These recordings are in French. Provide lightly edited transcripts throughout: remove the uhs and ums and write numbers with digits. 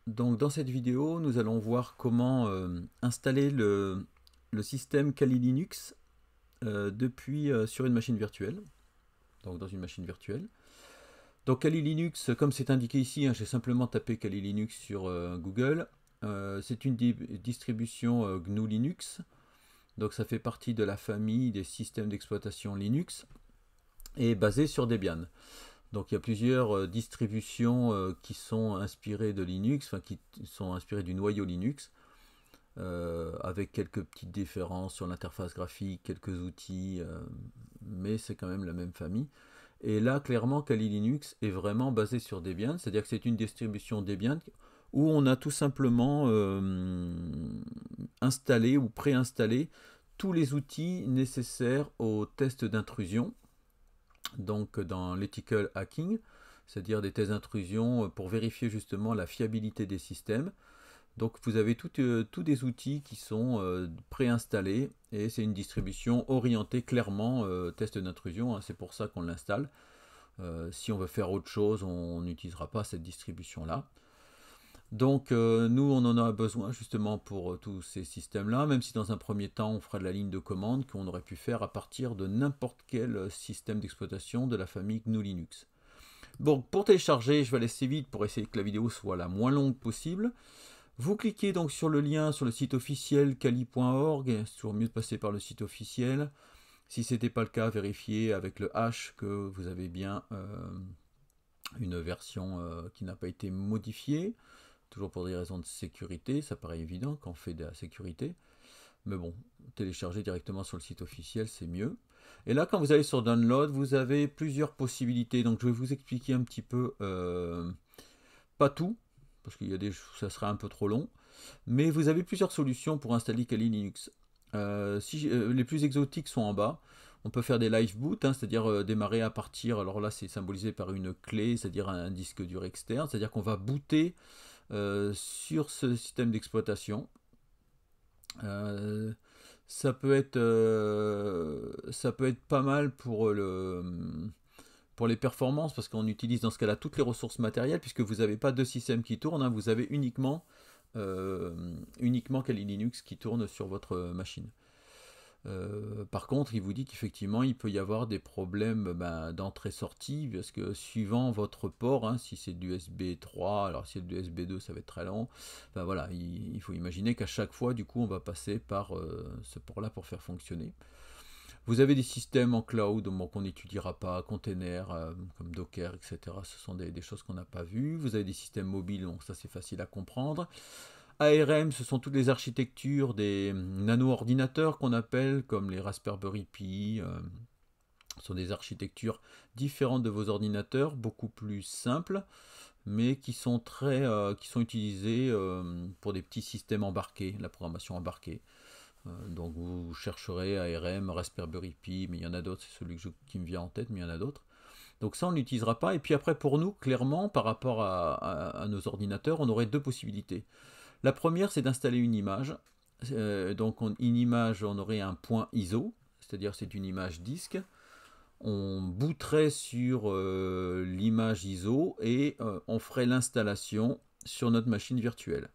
Donc dans cette vidéo, nous allons voir comment installer le système Kali Linux depuis sur une machine virtuelle, donc dans une machine virtuelle. Donc Kali Linux, comme c'est indiqué ici, hein, j'ai simplement tapé Kali Linux sur Google. C'est une distribution GNU Linux, donc ça fait partie de la famille des systèmes d'exploitation Linux et basée sur Debian. Donc il y a plusieurs distributions qui sont inspirées de Linux, enfin qui sont inspirées du noyau Linux, avec quelques petites différences sur l'interface graphique, quelques outils, mais c'est quand même la même famille. Et là, clairement, Kali Linux est vraiment basé sur Debian, c'est-à-dire que c'est une distribution Debian où on a tout simplement installé ou préinstallé tous les outils nécessaires au test d'intrusion, donc dans l'ethical hacking, c'est-à-dire des tests d'intrusion pour vérifier justement la fiabilité des systèmes. Donc vous avez tous des outils qui sont préinstallés et c'est une distribution orientée clairement test d'intrusion, hein, c'est pour ça qu'on l'installe. Si on veut faire autre chose, on n'utilisera pas cette distribution-là. Donc nous, on en a besoin justement pour tous ces systèmes-là, même si dans un premier temps, on fera de la ligne de commande qu'on aurait pu faire à partir de n'importe quel système d'exploitation de la famille GNU Linux. Bon, pour télécharger, je vais aller assez vite pour essayer que la vidéo soit la moins longue possible. Vous cliquez donc sur le lien sur le site officiel kali.org, c'est toujours mieux de passer par le site officiel. Si ce n'était pas le cas, vérifiez avec le H que vous avez bien une version qui n'a pas été modifiée, toujours pour des raisons de sécurité, ça paraît évident quand on fait de la sécurité. Mais bon, télécharger directement sur le site officiel, c'est mieux. Et là, quand vous allez sur Download, vous avez plusieurs possibilités. Donc je vais vous expliquer un petit peu, pas tout, parce qu'il y a ça sera un peu trop long. Mais vous avez plusieurs solutions pour installer Kali Linux. Les plus exotiques sont en bas. On peut faire des live boot, hein, c'est-à-dire démarrer à partir, alors là c'est symbolisé par une clé, c'est-à-dire un disque dur externe, c'est-à-dire qu'on va booter sur ce système d'exploitation. Euh, ça peut être pas mal pour les performances, parce qu'on utilise dans ce cas-là toutes les ressources matérielles, puisque vous n'avez pas deux systèmes qui tournent, hein, vous avez uniquement Kali Linux qui tourne sur votre machine. Par contre, il vous dit qu'effectivement, il peut y avoir des problèmes d'entrée-sortie, parce que suivant votre port, hein, si c'est de l'USB 3, alors si c'est de l'USB 2, ça va être très long. Enfin, voilà, il faut imaginer qu'à chaque fois, du coup, on va passer par ce port-là pour faire fonctionner. Vous avez des systèmes en cloud qu'on n'étudiera pas, containers comme Docker, etc. Ce sont des choses qu'on n'a pas vues. Vous avez des systèmes mobiles, donc ça c'est facile à comprendre. ARM, ce sont toutes les architectures des nano-ordinateurs qu'on appelle, comme les Raspberry Pi. Ce sont des architectures différentes de vos ordinateurs, beaucoup plus simples, mais qui sont utilisées pour des petits systèmes embarqués, la programmation embarquée. Donc vous chercherez ARM, Raspberry Pi, mais il y en a d'autres, c'est celui qui me vient en tête, mais il y en a d'autres. Donc ça, on n'utilisera pas. Et puis après, pour nous, clairement, par rapport à nos ordinateurs, on aurait deux possibilités. La première, c'est d'installer une image. Une image, on aurait un point ISO, c'est-à-dire c'est une image disque. On booterait sur l'image ISO et on ferait l'installation sur notre machine virtuelle.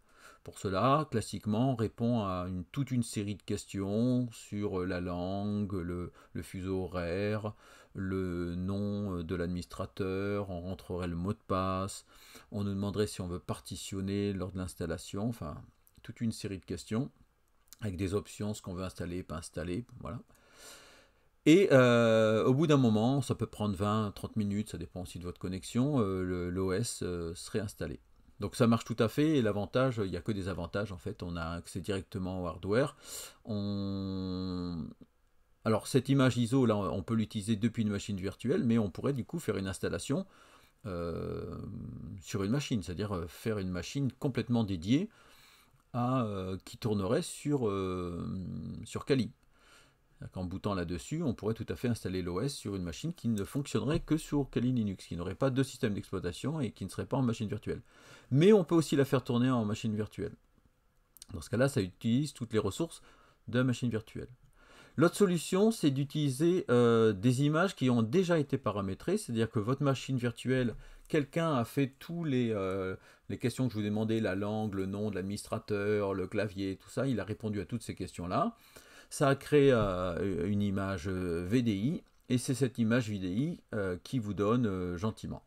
Pour cela, classiquement, on répond à toute une série de questions sur la langue, le fuseau horaire, le nom de l'administrateur, on rentrerait le mot de passe, on nous demanderait si on veut partitionner lors de l'installation, enfin, toute une série de questions avec des options, ce qu'on veut installer, pas installer, voilà. Et au bout d'un moment, ça peut prendre 20-30 minutes, ça dépend aussi de votre connexion, l'OS serait installé. Donc ça marche tout à fait, et l'avantage, il n'y a que des avantages en fait, on a accès directement au hardware. Alors cette image ISO, là, on peut l'utiliser depuis une machine virtuelle, mais on pourrait du coup faire une installation sur une machine, c'est-à-dire faire une machine complètement dédiée qui tournerait sur Kali. En bootant là-dessus, on pourrait tout à fait installer l'OS sur une machine qui ne fonctionnerait que sur Kali Linux, qui n'aurait pas de système d'exploitation et qui ne serait pas en machine virtuelle. Mais on peut aussi la faire tourner en machine virtuelle. Dans ce cas-là, ça utilise toutes les ressources de la machine virtuelle. L'autre solution, c'est d'utiliser des images qui ont déjà été paramétrées, c'est-à-dire que votre machine virtuelle quelqu'un a fait tous les questions que je vous ai demandées, la langue, le nom de l'administrateur, le clavier, tout ça, il a répondu à toutes ces questions-là. Ça a créé une image VDI, et c'est cette image VDI qui vous donne gentiment.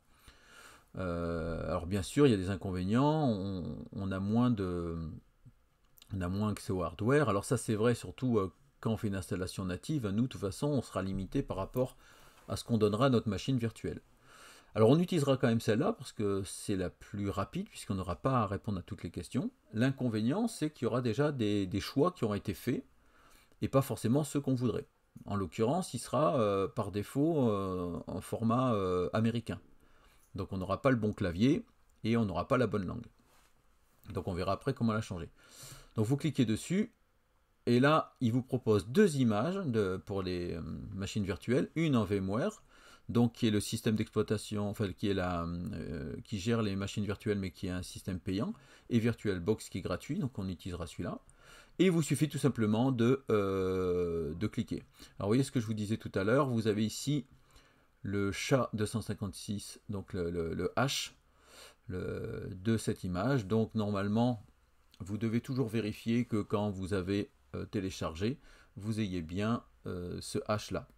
Alors bien sûr, il y a des inconvénients, on a moins accès au hardware. Alors ça c'est vrai surtout quand on fait une installation native, nous de toute façon on sera limité par rapport à ce qu'on donnera à notre machine virtuelle. Alors on utilisera quand même celle-là parce que c'est la plus rapide puisqu'on n'aura pas à répondre à toutes les questions. L'inconvénient c'est qu'il y aura déjà des choix qui auront été faits et pas forcément ceux qu'on voudrait. En l'occurrence, il sera par défaut en format américain. Donc on n'aura pas le bon clavier et on n'aura pas la bonne langue. Donc on verra après comment la changer. Donc vous cliquez dessus et là il vous propose deux images pour les machines virtuelles, une en VMware, donc qui est le système d'exploitation, enfin qui est qui gère les machines virtuelles mais qui est un système payant, et VirtualBox qui est gratuit, donc on utilisera celui-là. Et il vous suffit tout simplement de cliquer. Alors vous voyez ce que je vous disais tout à l'heure, vous avez ici le SHA-256, donc le hash de cette image. Donc normalement, vous devez toujours vérifier que quand vous avez téléchargé, vous ayez bien ce hash là.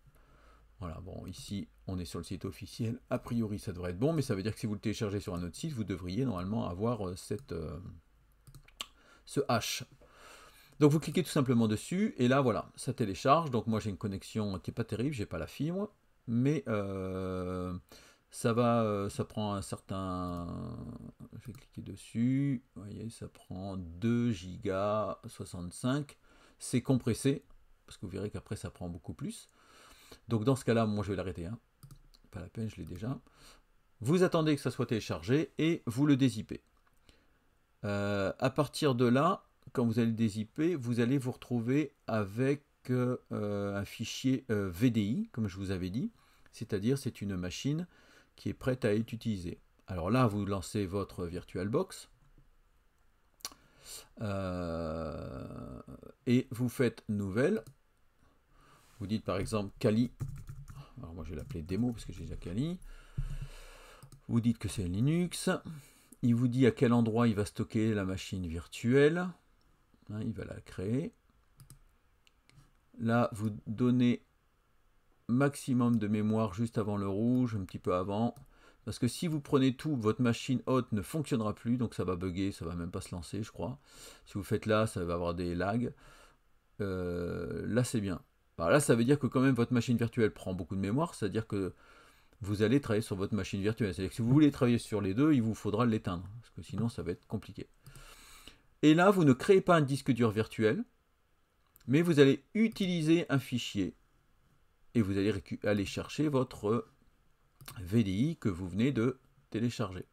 Voilà, bon, ici, on est sur le site officiel. A priori, ça devrait être bon, mais ça veut dire que si vous le téléchargez sur un autre site, vous devriez normalement avoir ce hash. Donc, vous cliquez tout simplement dessus, et là, voilà, ça télécharge. Donc, moi, j'ai une connexion qui n'est pas terrible, j'ai pas la fibre, mais ça prend un certain... Je vais cliquer dessus. Vous voyez, ça prend 2 Go 65. C'est compressé, parce que vous verrez qu'après, ça prend beaucoup plus. Donc dans ce cas-là, moi je vais l'arrêter. Hein. Pas la peine, je l'ai déjà. Vous attendez que ça soit téléchargé et vous le dézippez. À partir de là, quand vous allez le dézipper, vous allez vous retrouver avec un fichier VDI, comme je vous avais dit. C'est-à-dire c'est une machine qui est prête à être utilisée. Alors là, vous lancez votre VirtualBox. Et vous faites nouvelle. Vous dites par exemple Kali. Alors moi je vais l'appeler démo parce que j'ai déjà Kali. Vous dites que c'est Linux. Il vous dit à quel endroit il va stocker la machine virtuelle. Hein, il va la créer. Là, vous donnez maximum de mémoire juste avant le rouge, un petit peu avant. Parce que si vous prenez tout, votre machine haute ne fonctionnera plus, donc ça va bugger, ça va même pas se lancer, je crois. Si vous faites là, ça va avoir des lags. Là, c'est bien. Alors là, ça veut dire que quand même votre machine virtuelle prend beaucoup de mémoire, c'est-à-dire que vous allez travailler sur votre machine virtuelle. C'est-à-dire que si vous voulez travailler sur les deux, il vous faudra l'éteindre, parce que sinon ça va être compliqué. Et là, vous ne créez pas un disque dur virtuel, mais vous allez utiliser un fichier et vous allez aller chercher votre VDI que vous venez de télécharger.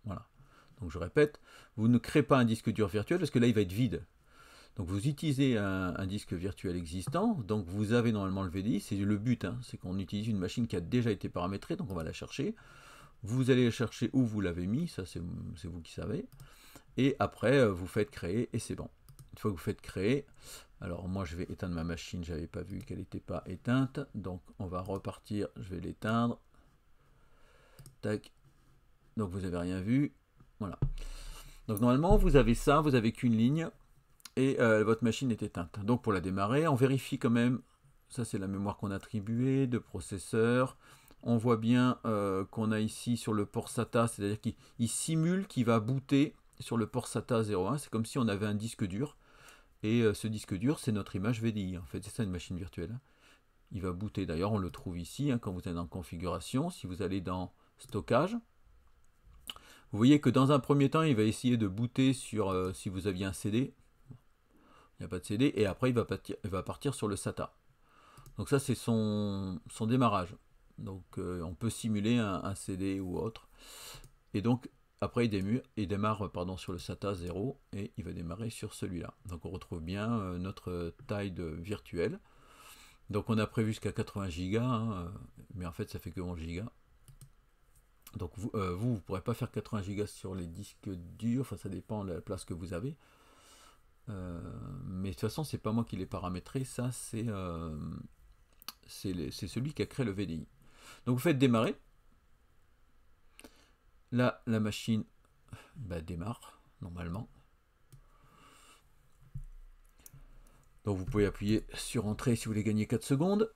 Voilà. Donc je répète, vous ne créez pas un disque dur virtuel parce que là il va être vide. Donc vous utilisez un disque virtuel existant, donc vous avez normalement le VDI, c'est le but, hein, c'est qu'on utilise une machine qui a déjà été paramétrée, donc on va la chercher. Vous allez la chercher où vous l'avez mis, ça c'est vous qui savez. Et après vous faites créer et c'est bon. Une fois que vous faites créer, alors moi je vais éteindre ma machine, j'avais pas vu qu'elle n'était pas éteinte, donc on va repartir, je vais l'éteindre. Tac. Donc vous n'avez rien vu. Voilà. Donc normalement vous avez ça, vous avez qu'une ligne et votre machine est éteinte. Donc pour la démarrer, on vérifie quand même, ça c'est la mémoire qu'on a attribuée, de processeur. On voit bien qu'on a ici sur le port SATA, c'est-à-dire qu'il simule qu'il va booter sur le port SATA 01. C'est comme si on avait un disque dur. Et ce disque dur, c'est notre image VDI. En fait, c'est ça une machine virtuelle. Il va booter. D'ailleurs, on le trouve ici, hein, quand vous êtes dans configuration. Si vous allez dans stockage, vous voyez que dans un premier temps, il va essayer de booter sur si vous aviez un CD. Il n'y a pas de CD. Et après, il va partir sur le SATA. Donc ça, c'est son démarrage. Donc on peut simuler un CD ou autre. Et donc, après, il démarre sur le SATA 0 et il va démarrer sur celui-là. Donc on retrouve bien notre taille virtuelle. Donc on a prévu jusqu'à 80 Go, hein, mais en fait ça fait que 11 Go. Donc vous ne pourrez pas faire 80 Go sur les disques durs, enfin ça dépend de la place que vous avez. Mais de toute façon, c'est pas moi qui l'ai paramétré, ça c'est celui qui a créé le VDI. Donc vous faites démarrer. Là, la machine démarre normalement. Donc vous pouvez appuyer sur Entrée si vous voulez gagner 4 secondes.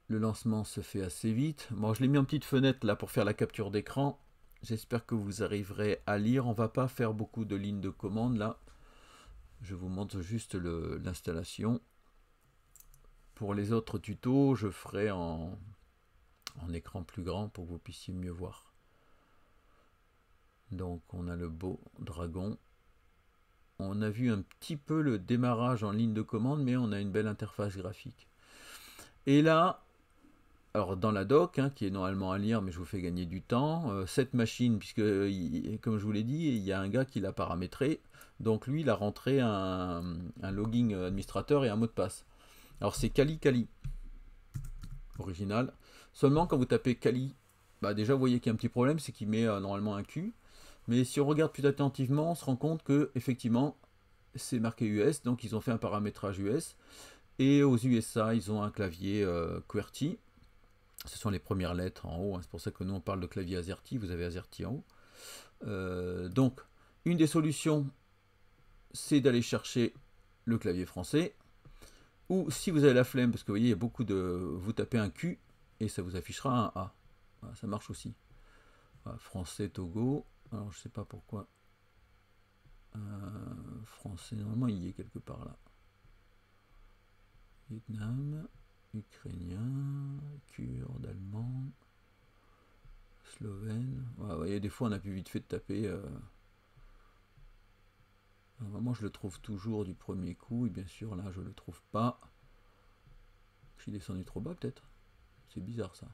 Le lancement se fait assez vite. Bon, je l'ai mis en petite fenêtre là pour faire la capture d'écran. J'espère que vous arriverez à lire. On va pas faire beaucoup de lignes de commande là. Je vous montre juste l'installation. Pour les autres tutos, je ferai en écran plus grand pour que vous puissiez mieux voir. Donc on a le beau dragon. On a vu un petit peu le démarrage en ligne de commande, mais on a une belle interface graphique. Et là, alors dans la doc, qui est normalement à lire, mais je vous fais gagner du temps, cette machine, puisque comme je vous l'ai dit, il y a un gars qui l'a paramétré, donc lui il a rentré un login administrateur et un mot de passe. Alors c'est Kali Kali, original. Seulement quand vous tapez Kali, déjà vous voyez qu'il y a un petit problème, c'est qu'il met normalement un Q. Mais si on regarde plus attentivement, on se rend compte que effectivement c'est marqué US, donc ils ont fait un paramétrage US. Et aux USA, ils ont un clavier QWERTY. Ce sont les premières lettres en haut, c'est pour ça que nous on parle de clavier AZERTY, vous avez AZERTY en haut. Donc, une des solutions, c'est d'aller chercher le clavier français. Ou si vous avez la flemme, parce que vous voyez, il y a beaucoup de... Vous tapez un Q et ça vous affichera un A. Voilà, ça marche aussi. Voilà, français, Togo. Alors, je sais pas pourquoi. Français, normalement, il y est quelque part là. Vietnam, ukrainien, kurde, allemand, slovène. Ouais, vous voyez, des fois, on a pu vite fait de taper. Normalement, je le trouve toujours du premier coup. Et bien sûr, là, je le trouve pas. Je suis descendu trop bas, peut-être. C'est bizarre, ça.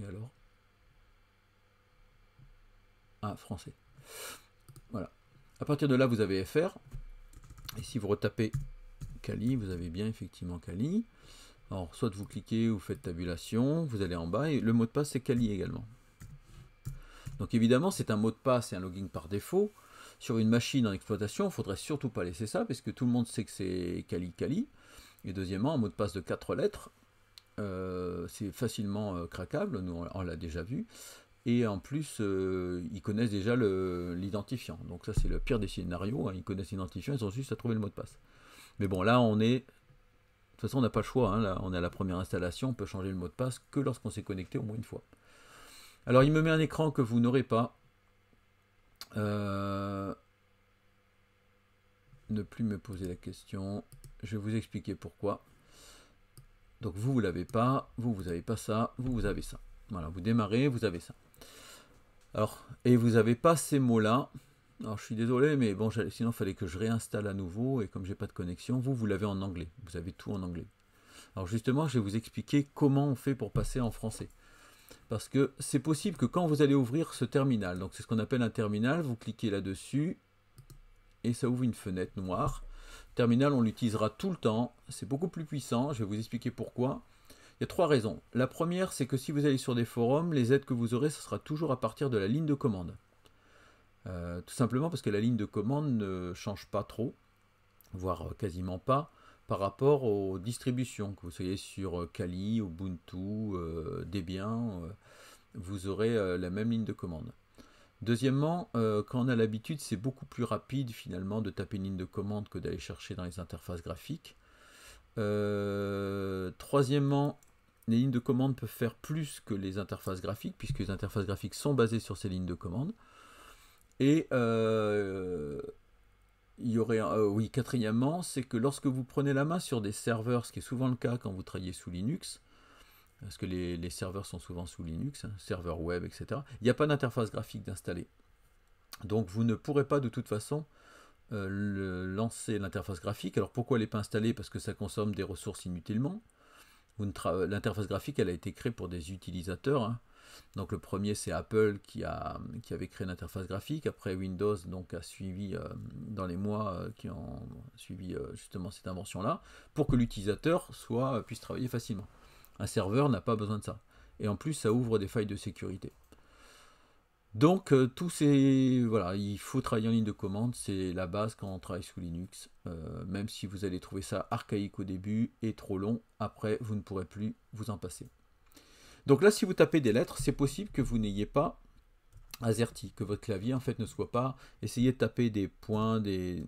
Et alors? Ah, français. Voilà. À partir de là, vous avez FR. Et si vous retapez Kali, vous avez bien effectivement Kali. Alors, soit vous cliquez ou faites tabulation, vous allez en bas et le mot de passe c'est Kali également. Donc évidemment, c'est un mot de passe et un login par défaut. Sur une machine en exploitation, il ne faudrait surtout pas laisser ça parce que tout le monde sait que c'est Kali Kali. Et deuxièmement, un mot de passe de 4 lettres, c'est facilement craquable, nous on l'a déjà vu. Et en plus, ils connaissent déjà l'identifiant. Donc ça, c'est le pire des scénarios. Ils connaissent l'identifiant, ils ont juste à trouver le mot de passe. Mais bon, là, on est... De toute façon, on n'a pas le choix. Là, on est à la première installation. On peut changer le mot de passe que lorsqu'on s'est connecté au moins une fois. Alors, il me met un écran que vous n'aurez pas. Ne plus me poser la question. Je vais vous expliquer pourquoi. Donc, vous l'avez pas. Vous n'avez pas ça. Vous avez ça. Voilà, vous démarrez, vous avez ça. Alors, et vous n'avez pas ces mots-là. Alors, je suis désolé, mais bon, sinon, il fallait que je réinstalle à nouveau. Et comme j'ai pas de connexion, vous l'avez en anglais. Vous avez tout en anglais. Alors, justement, je vais vous expliquer comment on fait pour passer en français. Parce que c'est possible que quand vous allez ouvrir ce terminal, donc c'est ce qu'on appelle un terminal, vous cliquez là-dessus et ça ouvre une fenêtre noire. Terminal, on l'utilisera tout le temps. C'est beaucoup plus puissant. Je vais vous expliquer pourquoi. Il y a 3 raisons. La première, c'est que si vous allez sur des forums, les aides que vous aurez, ce sera toujours à partir de la ligne de commande. Tout simplement parce que la ligne de commande ne change pas trop, voire quasiment pas, par rapport aux distributions. Que vous soyez sur Kali, Ubuntu, Debian, vous aurez la même ligne de commande. Deuxièmement, quand on a l'habitude, c'est beaucoup plus rapide finalement de taper une ligne de commande que d'aller chercher dans les interfaces graphiques. Troisièmement, les lignes de commande peuvent faire plus que les interfaces graphiques, puisque les interfaces graphiques sont basées sur ces lignes de commande. Et il y aurait, oui, quatrièmement, c'est que lorsque vous prenez la main sur des serveurs, ce qui est souvent le cas quand vous travaillez sous Linux, parce que les serveurs sont souvent sous Linux, serveurs web, etc., il n'y a pas d'interface graphique d'installer. Donc vous ne pourrez pas de toute façon lancer l'interface graphique. Alors pourquoi elle n'est pas installée? Parce que ça consomme des ressources inutilement. L'interface graphique, elle a été créée pour des utilisateurs. Donc le premier, c'est Apple qui avait créé l'interface graphique. Après Windows donc a suivi dans les mois qui ont suivi justement cette invention-là, pour que l'utilisateur puisse travailler facilement. Un serveur n'a pas besoin de ça. Et en plus, ça ouvre des failles de sécurité. Donc, voilà, il faut travailler en ligne de commande, c'est la base quand on travaille sous Linux. Même si vous allez trouver ça archaïque au début et trop long, après, vous ne pourrez plus vous en passer. Donc là, si vous tapez des lettres, c'est possible que vous n'ayez pas AZERTY, que votre clavier en fait ne soit pas. Essayez de taper des points, des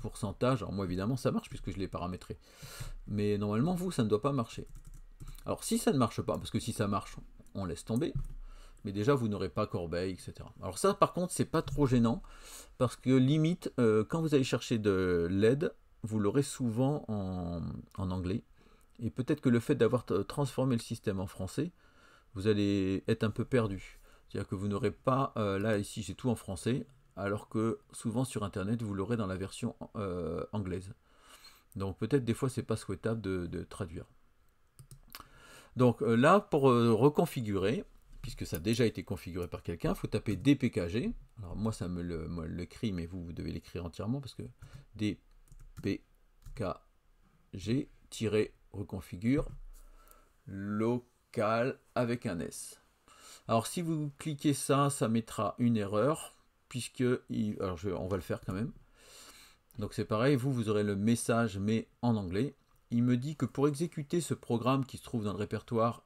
pourcentages. Alors moi évidemment ça marche puisque je l'ai paramétré. Mais normalement vous ça ne doit pas marcher. Alors si ça ne marche pas, parce que si ça marche, on laisse tomber. Mais déjà vous n'aurez pas corbeille, etc. Alors ça par contre c'est pas trop gênant parce que limite quand vous allez chercher de l'aide, vous l'aurez souvent en anglais. Et peut-être que le fait d'avoir transformé le système en français, vous allez être un peu perdu. C'est-à-dire que vous n'aurez pas, là ici j'ai tout en français, alors que souvent sur internet vous l'aurez dans la version anglaise. Donc peut-être des fois c'est pas souhaitable de traduire. Donc là pour reconfigurer, puisque ça a déjà été configuré par quelqu'un, il faut taper dpkg. Alors moi ça me l'écrit, mais vous devez l'écrire entièrement parce que dpkg-reconfigure local avec un S. Alors si vous cliquez ça, ça mettra une erreur, puisque, on va le faire quand même. Donc c'est pareil, vous aurez le message, mais en anglais. Il me dit que pour exécuter ce programme qui se trouve dans le répertoire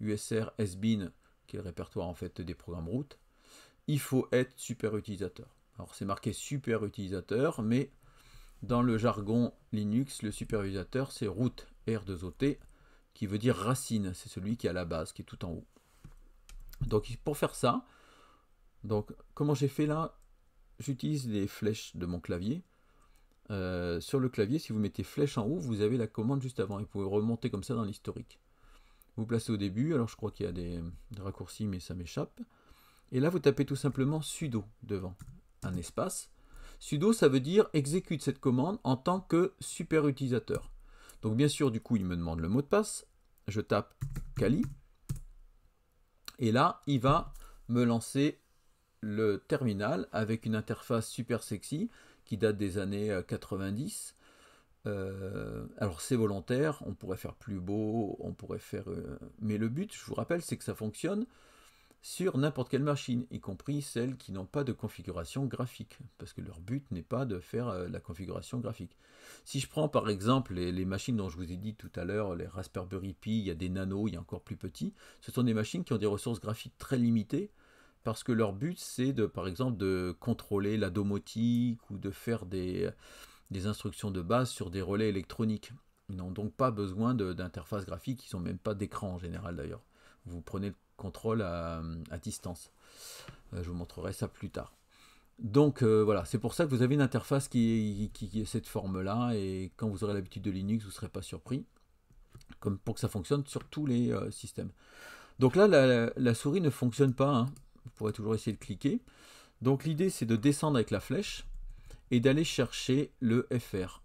USR SBIN, qui est le répertoire en fait des programmes root, il faut être super utilisateur. Alors c'est marqué super utilisateur, mais dans le jargon Linux, le super utilisateur c'est root, R2OT, qui veut dire racine, c'est celui qui est à la base, qui est tout en haut. Donc pour faire ça, donc comment j'ai fait là, j'utilise les flèches de mon clavier. Sur le clavier, si vous mettez flèche en haut, vous avez la commande juste avant. Et vous pouvez remonter comme ça dans l'historique. Vous placez au début, alors je crois qu'il y a des raccourcis, mais ça m'échappe. Et là, vous tapez tout simplement sudo devant, un espace. Sudo, ça veut dire exécute cette commande en tant que super utilisateur. Donc bien sûr, du coup, il me demande le mot de passe. Je tape Kali. Et là, il va me lancer le terminal avec une interface super sexy qui date des années 90. Alors c'est volontaire, on pourrait faire plus beau, on pourrait faire... mais le but, je vous rappelle, c'est que ça fonctionne sur n'importe quelle machine, y compris celles qui n'ont pas de configuration graphique, parce que leur but n'est pas de faire la configuration graphique. Si je prends par exemple les machines dont je vous ai dit tout à l'heure, les Raspberry Pi, il y a des nanos, il y a encore plus petits, ce sont des machines qui ont des ressources graphiques très limitées, parce que leur but c'est de, par exemple, de contrôler la domotique ou de faire des instructions de base sur des relais électroniques. Ils n'ont donc pas besoin d'interface graphique, ils n'ont même pas d'écran en général d'ailleurs. Vous prenez le contrôle à distance. Je vous montrerai ça plus tard. Donc voilà, c'est pour ça que vous avez une interface qui est cette forme-là, et quand vous aurez l'habitude de Linux, vous ne serez pas surpris, comme pour que ça fonctionne sur tous les systèmes. Donc là, la souris ne fonctionne pas, hein. Vous pourrez toujours essayer de cliquer. Donc l'idée, c'est de descendre avec la flèche et d'aller chercher le FR.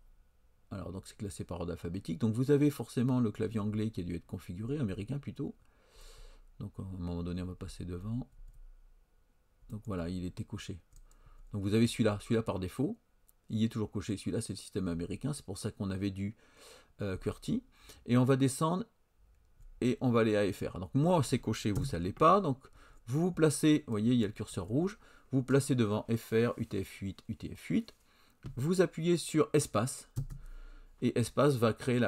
Alors donc c'est classé par ordre alphabétique. Donc vous avez forcément le clavier anglais qui a dû être configuré, américain plutôt. Donc à un moment donné on va passer devant. Donc voilà, il était coché. Donc vous avez celui-là par défaut. Il est toujours coché, celui-là c'est le système américain, c'est pour ça qu'on avait du QWERTY. Et on va descendre et on va aller à FR. Donc moi c'est coché, vous ça l'est pas. Donc vous vous placez, vous voyez il y a le curseur rouge, vous placez devant FR, UTF-8, UTF-8. Vous appuyez sur espace, et espace va créer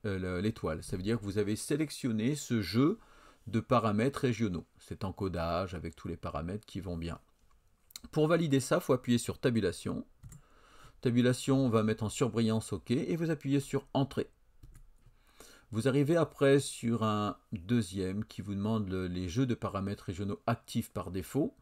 l'étoile. Ça veut dire que vous avez sélectionné ce jeu de paramètres régionaux, cet encodage avec tous les paramètres qui vont bien. Pour valider ça, il faut appuyer sur tabulation. Tabulation, on va mettre en surbrillance OK, et vous appuyez sur entrée. Vous arrivez après sur un deuxième qui vous demande les jeux de paramètres régionaux actifs par défaut.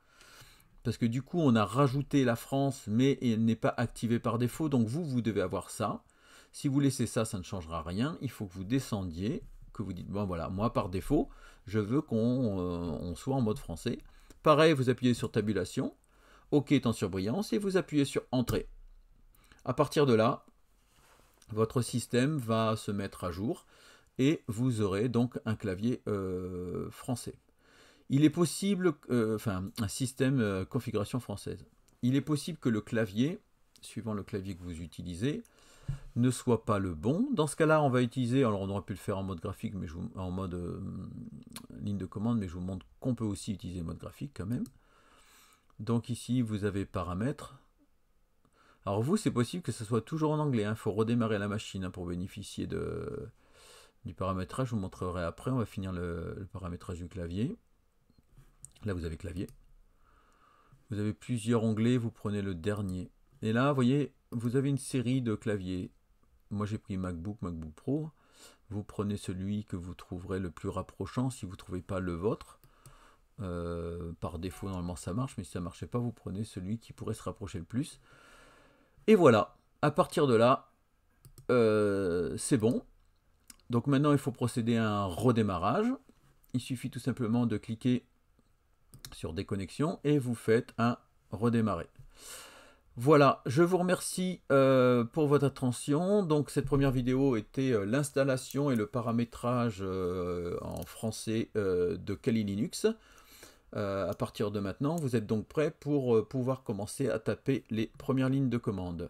Parce que du coup, on a rajouté la France, mais elle n'est pas activée par défaut. Donc vous devez avoir ça. Si vous laissez ça, ça ne changera rien. Il faut que vous descendiez, que vous dites, bon voilà, moi par défaut, je veux qu'on soit en mode français. Pareil, vous appuyez sur tabulation. OK est en surbrillance et vous appuyez sur entrée. À partir de là, votre système va se mettre à jour et vous aurez donc un clavier français. Il est possible, un système configuration française. Il est possible que le clavier, suivant le clavier que vous utilisez, ne soit pas le bon. Dans ce cas-là, on va utiliser, alors on aurait pu le faire en mode graphique, mais en mode ligne de commande, mais je vous montre qu'on peut aussi utiliser le mode graphique quand même. Donc ici, vous avez paramètres. Alors vous, c'est possible que ce soit toujours en anglais. Il faut redémarrer la machine pour bénéficier du paramétrage. Je vous montrerai après. On va finir le paramétrage du clavier. Là, vous avez clavier. Vous avez plusieurs onglets. Vous prenez le dernier. Et là, vous voyez, vous avez une série de claviers. Moi, j'ai pris MacBook, MacBook Pro. Vous prenez celui que vous trouverez le plus rapprochant si vous ne trouvez pas le vôtre. Par défaut, normalement, ça marche. Mais si ça ne marchait pas, vous prenez celui qui pourrait se rapprocher le plus. Et voilà, à partir de là, c'est bon. Donc maintenant, il faut procéder à un redémarrage. Il suffit tout simplement de cliquer sur déconnexion et vous faites un redémarrer. Voilà, je vous remercie pour votre attention. Donc cette première vidéo était l'installation et le paramétrage en français de Kali Linux. À partir de maintenant, vous êtes donc prêt pour pouvoir commencer à taper les premières lignes de commande.